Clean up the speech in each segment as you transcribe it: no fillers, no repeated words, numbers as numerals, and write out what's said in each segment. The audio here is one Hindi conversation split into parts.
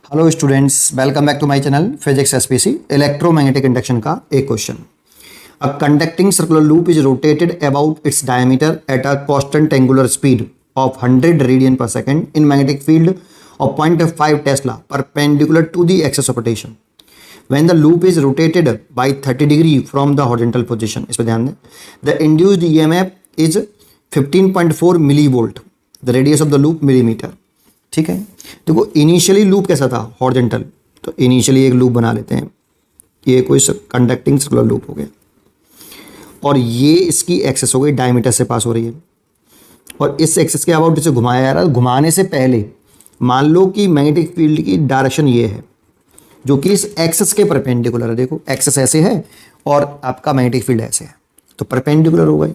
Hello students, welcome back to my channel physics SPC. Electromagnetic induction का एक question. A conducting circular loop is rotated about its diameter at a constant angular speed of 100 radian per second in magnetic field of 0.5 tesla perpendicular to the axis of rotation when the loop is rotated by 30 degree from the horizontal position। इस पर ध्यान दें। the induced EMF is 15.4 millivolt, the radius of the loop millimeter। ठीक है, देखो इनिशियली लूप कैसा था, हॉरिजॉन्टल, तो इनिशियली एक लूप बना लेते हैं। ये कोई कंडक्टिंग सर्कुलर लूप हो गया और ये इसकी एक्सेस हो गई, डायमीटर से पास हो रही है और इस एक्सेस के अबाउट इसे घुमाया जा रहा है। घुमाने से पहले मान लो कि मैग्नेटिक फील्ड की डायरेक्शन ये है जो कि इस एक्सेस के परपेंडिकुलर है। देखो एक्सेस ऐसे है और आपका मैग्नेटिक फील्ड ऐसे है, तो परपेंडिकुलर हो गए।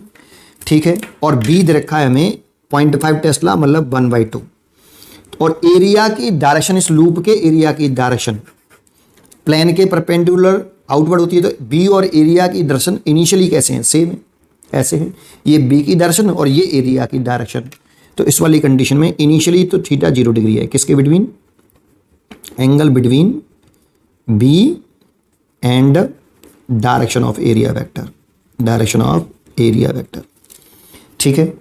ठीक है, और बी दे रखा है हमें 0.5 टेस्ला मतलब 1/2 और एरिया की डायरेक्शन, इस लूप के एरिया की डायरेक्शन प्लेन के परपेंडिकुलर आउटवर्ड होती है। तो बी और एरिया की डायरेक्शन इनिशियली कैसे हैं, सेम है, ऐसे है। ये बी की डायरेक्शन और ये एरिया की डायरेक्शन। तो इस वाली कंडीशन में इनिशियली तो थीटा 0 डिग्री है, किसके between, angle between B and direction of area vector, direction of area vector. ठीक है,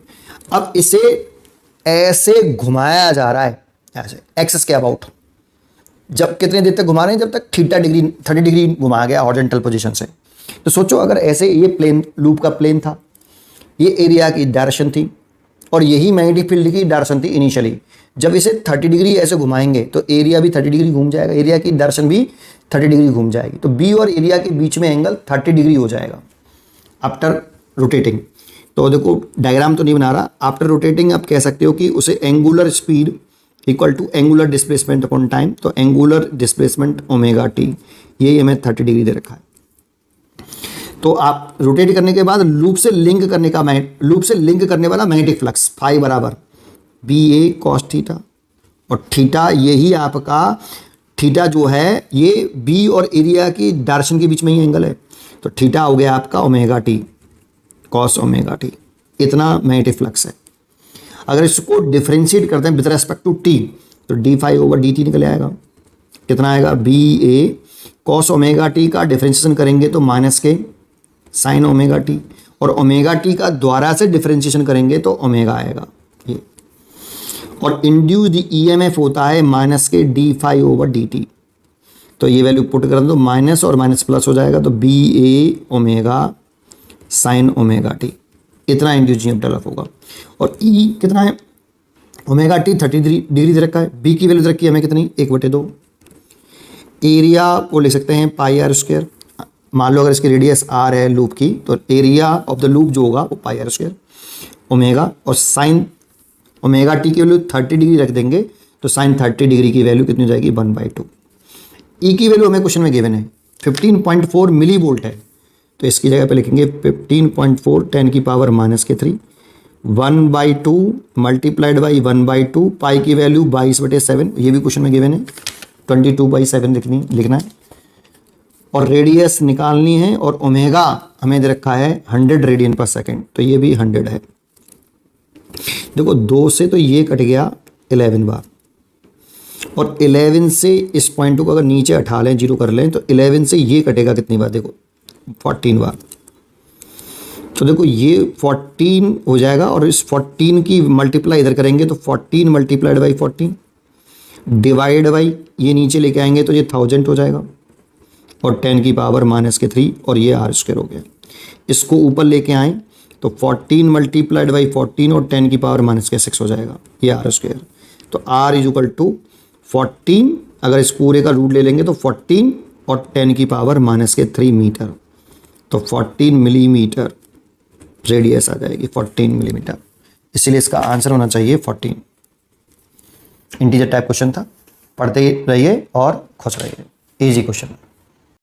अब इसे ऐसे घुमाया जा रहा है, ऐसे एक्सेस के अबाउट। जब कितने देर तक घुमा रहे हैं, जब तक थीटा डिग्री 30 डिग्री घुमाया गया हॉरिजॉन्टल पोजीशन से। तो सोचो अगर ऐसे ये प्लेन, लूप का प्लेन था, ये एरिया की डायरेक्शन थी और यही मैग्नेटिक फील्ड की डायरेक्शन थी इनिशियली। जब इसे 30 डिग्री ऐसे घुमाएंगे तो एरिया भी 30 डिग्री घूम जाएगा, एरिया की डायरेक्शन भी 30 डिग्री घूम जाएगी। तो बी और एरिया के बीच में एंगल 30 डिग्री हो जाएगा आफ्टर रोटेटिंग। तो देखो डायग्राम तो नहीं बना रहा, आफ्टर रोटेटिंग आप कह सकते हो कि उसे angular speed equal to angular displacement upon time. तो एंगुलर डिस्प्लेसमेंट ओमेगा टी, यही हमें 30 डिग्री दे रखा है। तो आप रोटेट करने के बाद लूप से लिंक करने का, लूप से लिंक करने वाला मैग्नेटिक फ्लक्स फाई बराबर बी ए कॉस थीटा, और थीटा यही आपका, थीटा जो है ये बी और एरिया की डायरेक्शन के बीच में ही एंगल है। तो थीटा हो गया आपका omega t, cos omega t. इतना मैग्नेटिक फ्लक्स है। अगर इसको डिफरेंशिएट करते हैं विद रेस्पेक्ट टू टी तो d phi over d t निकल आएगा। कितना आएगा, B A cos omega t का डिफरेंशिएशन करेंगे तो माइनस के साइन ओमेगा टी, और ओमेगा टी का द्वारा से डिफरेंशिएशन करेंगे तो ओमेगा आएगा ये। और इंड्यूस्ड ईएमएफ होता है माइनस के d phi over d t. तो ये वैल्यू पुट कर दो, माइनस और माइनस प्लस हो जाएगा, तो बी ए ओमेगा साइन ओमेगा टी। इतना इंड्यूस्ड ईएमएफ डेवलप होगा। और ई कितना है, ओमेगा टी 30 डिग्री दे रखा है। बी की वैल्यू दे रखी है हमें कितनी, 1/2। एरिया को ले सकते हैं पाई आर स्क्वायर। मान लो अगर इसकी रेडियस आर है लूप की, तो एरिया ऑफ द लूप जो होगा वो पाई आर स्क्वायर ओमेगा, और साइन ओमेगा टी की वैल्यू 30 डिग्री रख देंगे तो साइन 30 डिग्री की वैल्यू कितनी हो जाएगी, 1/2। ई की वैल्यू हमें क्वेश्चन में गिवन है 15.4 मिली वोल्ट है, तो इसकी जगह पे लिखेंगे 15.4 10 की पावर -3 1/2 मल्टीप्लाइड बाई 1/2, पाई की वैल्यू 22/7, ये भी क्वेश्चन में गिवन है 22/7 लिखना है, और रेडियस निकालनी है, और ओमेगा हमें दे रखा है 100 रेडियन पर सेकेंड, तो ये भी 100 है। देखो 2 से तो ये कट गया 11 बार, और 11 से इस पॉइंट को अगर नीचे उठा लें, 0 कर लें, तो 11 से ये कटेगा कितनी बार, देखो 14 बार। तो देखो ये 14 हो जाएगा, और इस 14 की मल्टीप्लाई इधर करेंगे तो 14 मल्टीप्लाइड बाई 14 डिवाइड बाई ये नीचे लेके आएंगे तो ये 1000 हो जाएगा, और 10 की पावर -3, और ये आर स्क्वायर हो गया। इसको ऊपर लेके आए तो 14 मल्टीप्लाइड बाई 14 और 10 की पावर -6 हो जाएगा, ये आर स्क्वायर। तो आर इज इक्वल टू 14, अगर इस पूरे का रूट ले लेंगे तो 14 और 10 की पावर -3 मीटर, तो 14 मिलीमीटर रेडियस आ जाएगी, 14 मिलीमीटर। इसीलिए इसका आंसर होना चाहिए 14। इंटीजर टाइप क्वेश्चन था, पढ़ते रहिए और खुश रहिए, इजी क्वेश्चन।